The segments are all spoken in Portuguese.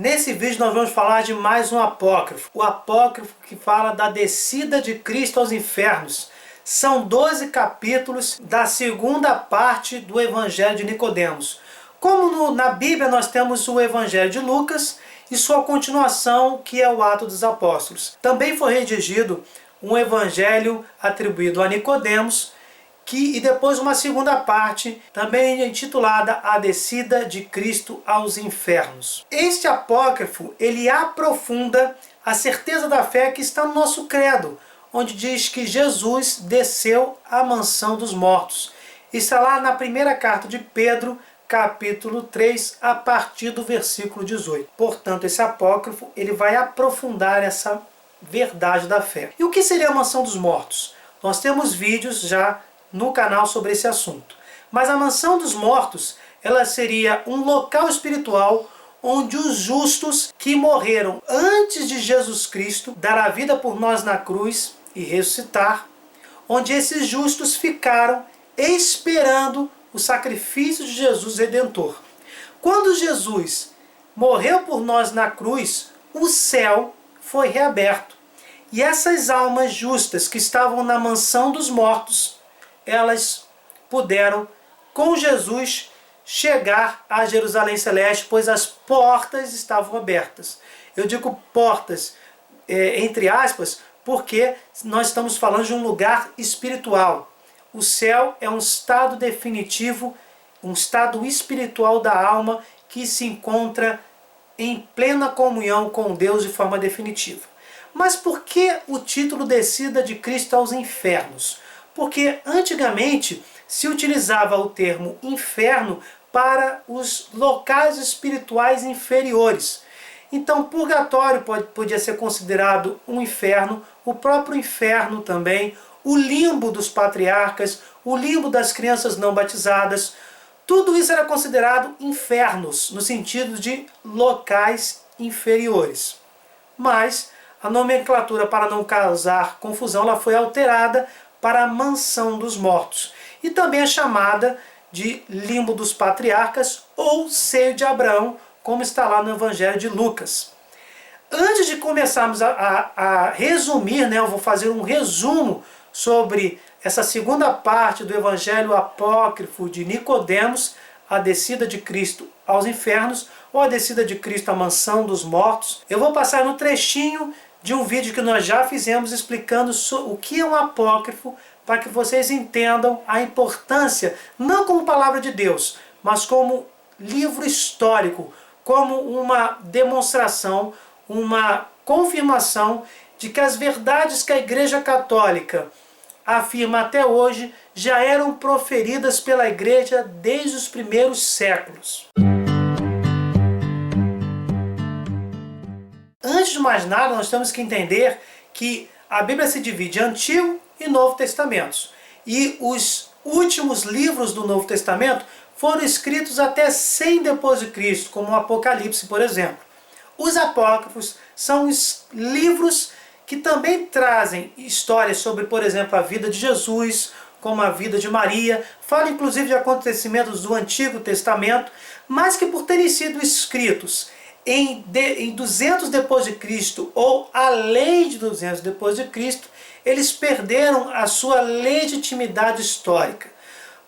Nesse vídeo nós vamos falar de mais um apócrifo. O apócrifo que fala da descida de Cristo aos infernos. São 12 capítulos da segunda parte do Evangelho de Nicodemos. Como na Bíblia nós temos o Evangelho de Lucas e sua continuação, que é o Atos dos Apóstolos. Também foi redigido um evangelho atribuído a Nicodemos, e depois uma segunda parte, também intitulada A Descida de Cristo aos Infernos. Este apócrifo, ele aprofunda a certeza da fé que está no nosso credo, onde diz que Jesus desceu à mansão dos mortos. Está lá na primeira carta de Pedro, capítulo 3, a partir do versículo 18. Portanto, esse apócrifo, ele vai aprofundar essa verdade da fé. E o que seria a mansão dos mortos? Nós temos vídeos já no canal sobre esse assunto. Mas a mansão dos mortos, ela seria um local espiritual onde os justos que morreram antes de Jesus Cristo dar a vida por nós na cruz e ressuscitar, onde esses justos ficaram esperando o sacrifício de Jesus Redentor. Quando Jesus morreu por nós na cruz, o céu foi reaberto. E essas almas justas que estavam na mansão dos mortos, elas puderam, com Jesus, chegar a Jerusalém Celeste, pois as portas estavam abertas. Eu digo portas, entre aspas, porque nós estamos falando de um lugar espiritual. O céu é um estado definitivo, um estado espiritual da alma que se encontra em plena comunhão com Deus de forma definitiva. Mas por que o título Descida de Cristo aos Infernos? Porque antigamente se utilizava o termo inferno para os locais espirituais inferiores. Então, purgatório podia ser considerado um inferno, o próprio inferno também, o limbo dos patriarcas, o limbo das crianças não batizadas. Tudo isso era considerado infernos, no sentido de locais inferiores. Mas a nomenclatura, para não causar confusão, ela foi alterada para a mansão dos mortos. E também é chamada de limbo dos patriarcas ou seio de Abraão, como está lá no Evangelho de Lucas. Antes de começarmos a resumir, eu vou fazer um resumo sobre essa segunda parte do Evangelho apócrifo de Nicodemos, a descida de Cristo aos infernos, ou a descida de Cristo à mansão dos mortos. Eu vou passar no trechinho de um vídeo que nós já fizemos explicando o que é um apócrifo, para que vocês entendam a importância, não como palavra de Deus, mas como livro histórico, como uma demonstração, uma confirmação de que as verdades que a Igreja Católica afirma até hoje já eram proferidas pela Igreja desde os primeiros séculos. Antes de mais nada, nós temos que entender que a Bíblia se divide em Antigo e Novo Testamentos. E os últimos livros do Novo Testamento foram escritos até 100 depois de Cristo, como o Apocalipse, por exemplo. Os apócrifos são os livros que também trazem histórias sobre, por exemplo, a vida de Jesus, como a vida de Maria, fala inclusive de acontecimentos do Antigo Testamento, mas que por terem sido escritos em 200 depois de Cristo ou além de 200 depois de Cristo, eles perderam a sua legitimidade histórica.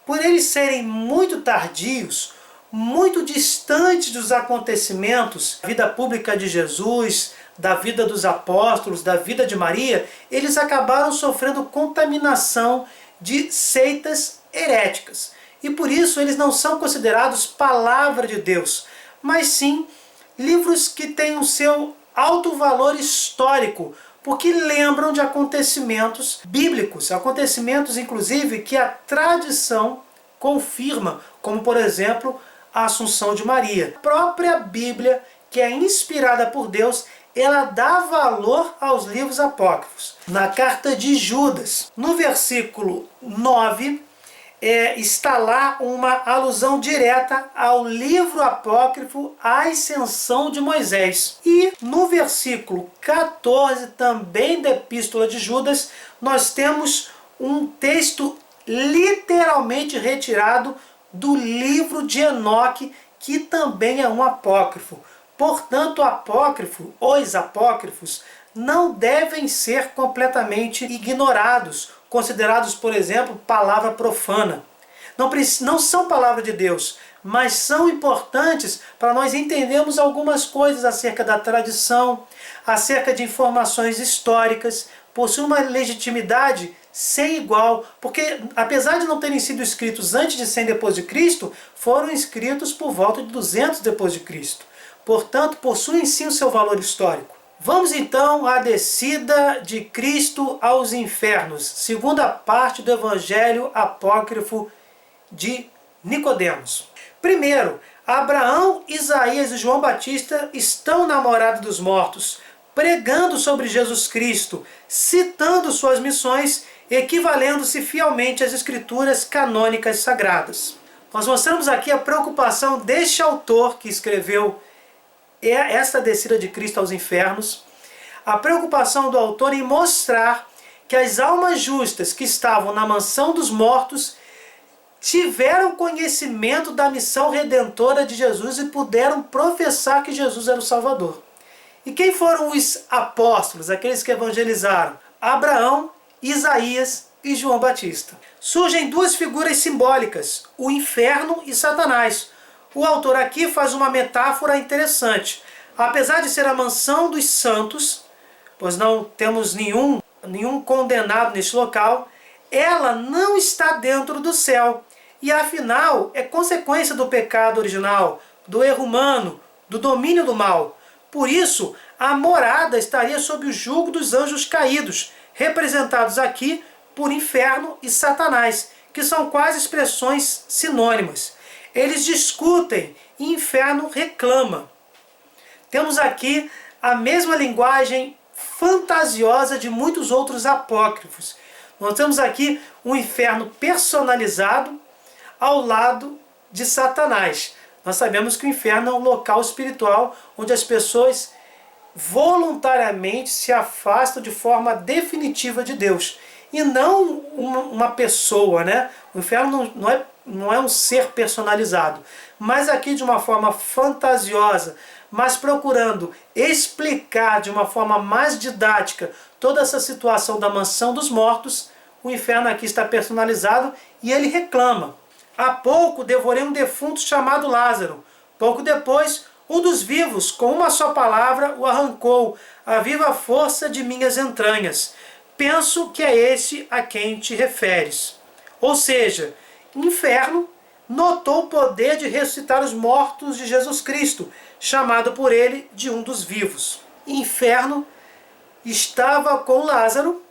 Por eles serem muito tardios, muito distantes dos acontecimentos da vida pública de Jesus, da vida dos apóstolos, da vida de Maria, eles acabaram sofrendo contaminação de seitas heréticas. E por isso eles não são considerados palavra de Deus, mas sim livros que têm o seu alto valor histórico, porque lembram de acontecimentos bíblicos, acontecimentos inclusive que a tradição confirma, como por exemplo a Assunção de Maria. A própria Bíblia, que é inspirada por Deus, ela dá valor aos livros apócrifos. Na carta de Judas, no versículo 9, está lá uma alusão direta ao livro apócrifo A Ascensão de Moisés. E no versículo 14, também da Epístola de Judas, nós temos um texto literalmente retirado do livro de Enoque, que também é um apócrifo. Portanto, o apócrifo, os apócrifos, não devem ser completamente ignorados, considerados, por exemplo, palavra profana. Não são palavra de Deus, mas são importantes para nós entendermos algumas coisas acerca da tradição, acerca de informações históricas, possuem uma legitimidade sem igual, porque apesar de não terem sido escritos antes de 100 depois de Cristo, foram escritos por volta de 200 depois de Cristo. Portanto, possuem sim o seu valor histórico. Vamos então à descida de Cristo aos infernos, segunda parte do Evangelho apócrifo de Nicodemos. Primeiro, Abraão, Isaías e João Batista estão na morada dos mortos, pregando sobre Jesus Cristo, citando suas missões, equivalendo-se fielmente às escrituras canônicas sagradas. Nós mostramos aqui a preocupação deste autor que escreveu esta descida de Cristo aos infernos, a preocupação do autor em mostrar que as almas justas que estavam na mansão dos mortos tiveram conhecimento da missão redentora de Jesus e puderam professar que Jesus era o Salvador. E quem foram os apóstolos, aqueles que evangelizaram? Abraão, Isaías e João Batista. Surgem duas figuras simbólicas, o inferno e Satanás. O autor aqui faz uma metáfora interessante. Apesar de ser a mansão dos santos, pois não temos nenhum condenado neste local, ela não está dentro do céu. E afinal, é consequência do pecado original, do erro humano, do domínio do mal. Por isso, a morada estaria sob o jugo dos anjos caídos, representados aqui por inferno e Satanás, que são quase expressões sinônimas. Eles discutem e inferno reclama. Temos aqui a mesma linguagem fantasiosa de muitos outros apócrifos. Nós temos aqui um inferno personalizado ao lado de Satanás. Nós sabemos que o inferno é um local espiritual onde as pessoas voluntariamente se afastam de forma definitiva de Deus. E não uma pessoa, né? O inferno não é um ser personalizado. Mas aqui de uma forma fantasiosa, mas procurando explicar de uma forma mais didática toda essa situação da mansão dos mortos, o inferno aqui está personalizado e ele reclama. Há pouco devorei um defunto chamado Lázaro. Pouco depois, um dos vivos, com uma só palavra, o arrancou, a viva força de minhas entranhas. Penso que é esse a quem te referes. Ou seja, inferno notou o poder de ressuscitar os mortos de Jesus Cristo, chamado por ele de um dos vivos. Inferno estava com Lázaro,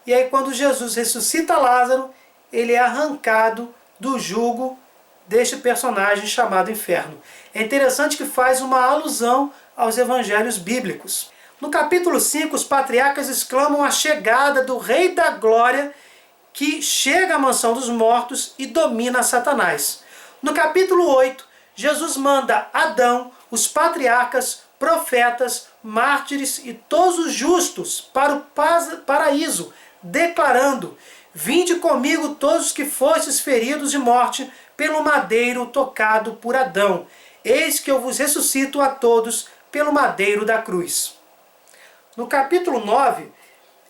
e aí quando Jesus ressuscita Lázaro, ele é arrancado do jugo deste personagem chamado inferno. É interessante que faz uma alusão aos evangelhos bíblicos. No capítulo 5, os patriarcas exclamam a chegada do Rei da Glória, que chega à mansão dos mortos e domina Satanás. No capítulo 8, Jesus manda Adão, os patriarcas, profetas, mártires e todos os justos para o paraíso, declarando: vinde comigo todos os que fostes feridos de morte pelo madeiro tocado por Adão. Eis que eu vos ressuscito a todos pelo madeiro da cruz. No capítulo 9,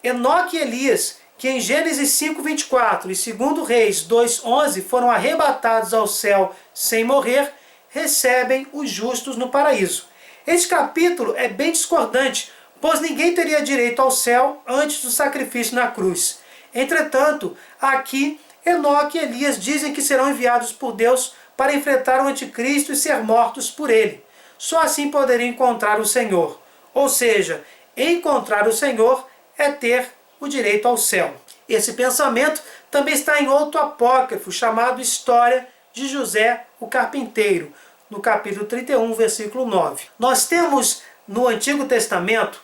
Enoque e Elias, que em Gênesis 5:24 e 2 Reis 2:11 foram arrebatados ao céu sem morrer, recebem os justos no paraíso. Este capítulo é bem discordante, pois ninguém teria direito ao céu antes do sacrifício na cruz. Entretanto, aqui Enoque e Elias dizem que serão enviados por Deus para enfrentar o anticristo e ser mortos por ele. Só assim poderiam encontrar o Senhor. Ou seja, encontrar o Senhor é ter o direito ao céu. Esse pensamento também está em outro apócrifo chamado História de José o Carpinteiro, no capítulo 31, versículo 9. Nós temos no Antigo Testamento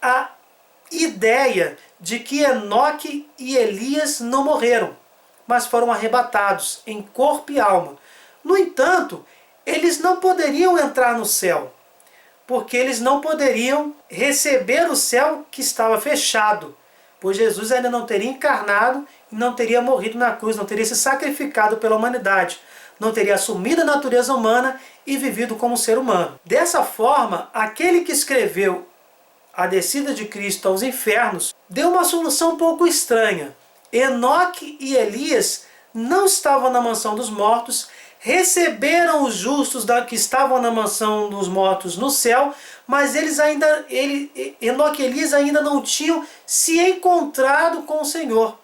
a ideia de que Enoque e Elias não morreram, mas foram arrebatados em corpo e alma. No entanto, eles não poderiam entrar no céu, porque eles não poderiam receber o céu que estava fechado, pois Jesus ainda não teria encarnado e não teria morrido na cruz, não teria se sacrificado pela humanidade. não teria assumido a natureza humana e vivido como ser humano. Dessa forma, aquele que escreveu a descida de Cristo aos infernos deu uma solução um pouco estranha. Enoque e Elias não estavam na mansão dos mortos, receberam os justos que estavam na mansão dos mortos no céu, mas Enoque e Elias ainda não tinham se encontrado com o Senhor.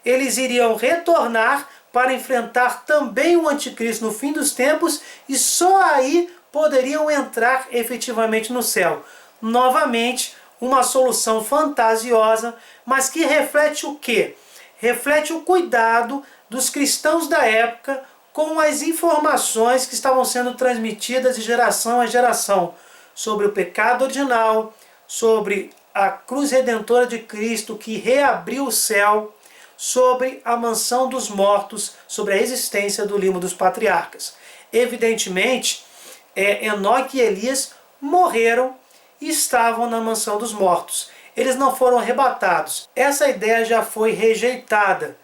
Eles iriam retornar para enfrentar também o anticristo no fim dos tempos e só aí poderiam entrar efetivamente no céu. Novamente, uma solução fantasiosa, mas que reflete o quê? Reflete o cuidado dos cristãos da época com as informações que estavam sendo transmitidas de geração a geração sobre o pecado original, sobre a cruz redentora de Cristo que reabriu o céu, sobre a mansão dos mortos, sobre a existência do limo dos patriarcas. Evidentemente, Enoque e Elias morreram e estavam na mansão dos mortos. Eles não foram arrebatados. Essa ideia já foi rejeitada,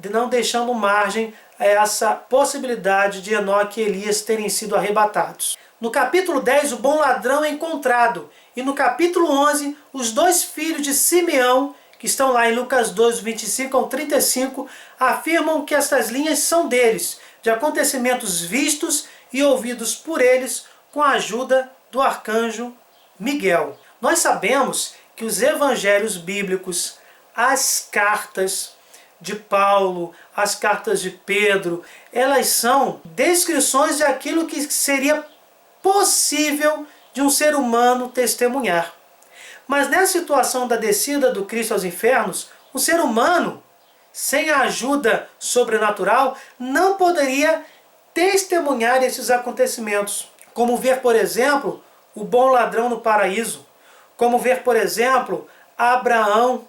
não deixando margem a essa possibilidade de Enoque e Elias terem sido arrebatados. No capítulo 10, o bom ladrão é encontrado. E no capítulo 11, os dois filhos de Simeão, que estão lá em Lucas 2, 25 ao 35, afirmam que estas linhas são deles, de acontecimentos vistos e ouvidos por eles com a ajuda do arcanjo Miguel. Nós sabemos que os evangelhos bíblicos, as cartas de Paulo, as cartas de Pedro, elas são descrições de aquilo que seria possível de um ser humano testemunhar. Mas nessa situação da descida do Cristo aos infernos, o ser humano, sem a ajuda sobrenatural, não poderia testemunhar esses acontecimentos. Como ver, por exemplo, o bom ladrão no paraíso. Como ver, por exemplo, Abraão,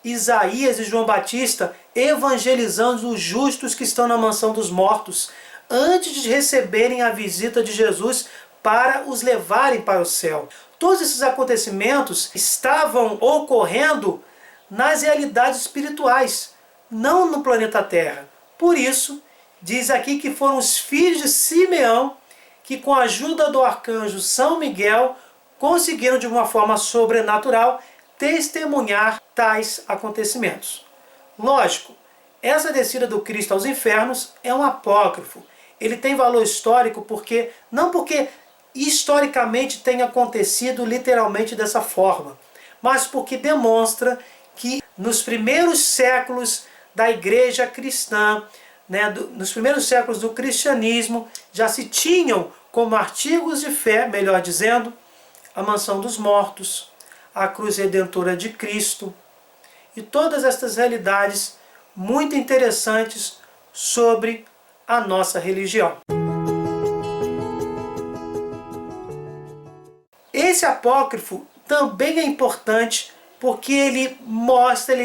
Isaías e João Batista evangelizando os justos que estão na mansão dos mortos, antes de receberem a visita de Jesus para os levarem para o céu. Todos esses acontecimentos estavam ocorrendo nas realidades espirituais, não no planeta Terra. Por isso, diz aqui que foram os filhos de Simeão que, com a ajuda do arcanjo São Miguel, conseguiram de uma forma sobrenatural testemunhar tais acontecimentos. Lógico, essa descida do Cristo aos infernos é um apócrifo. Ele tem valor histórico não porque historicamente tenha acontecido literalmente dessa forma, mas porque demonstra que nos primeiros séculos da igreja cristã, nos primeiros séculos do cristianismo, já se tinham como artigos de fé, melhor dizendo, a mansão dos mortos, a cruz redentora de Cristo e todas estas realidades muito interessantes sobre a nossa religião. Esse apócrifo também é importante porque ele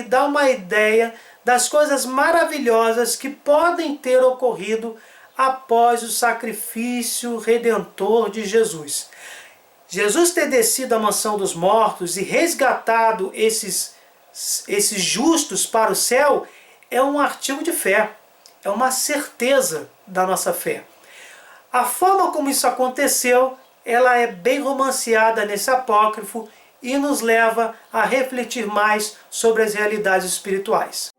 dá uma ideia das coisas maravilhosas que podem ter ocorrido após o sacrifício redentor de Jesus. Jesus ter descido à mansão dos mortos e resgatado esses justos para o céu é um artigo de fé, é uma certeza da nossa fé. A forma como isso aconteceu, ela é bem romanceada nesse apócrifo e nos leva a refletir mais sobre as realidades espirituais.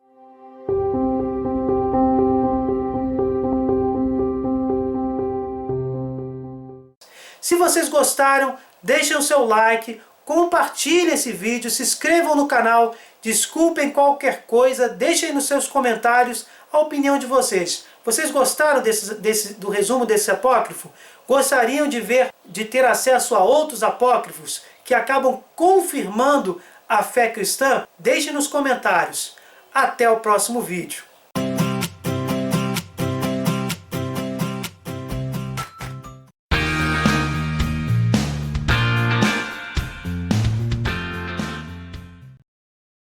Se vocês gostaram, deixem o seu like, compartilhem esse vídeo, se inscrevam no canal, desculpem qualquer coisa, deixem nos seus comentários a opinião de vocês. Vocês gostaram do resumo desse apócrifo? Gostariam de ter acesso a outros apócrifos que acabam confirmando a fé cristã? Deixem nos comentários. Até o próximo vídeo.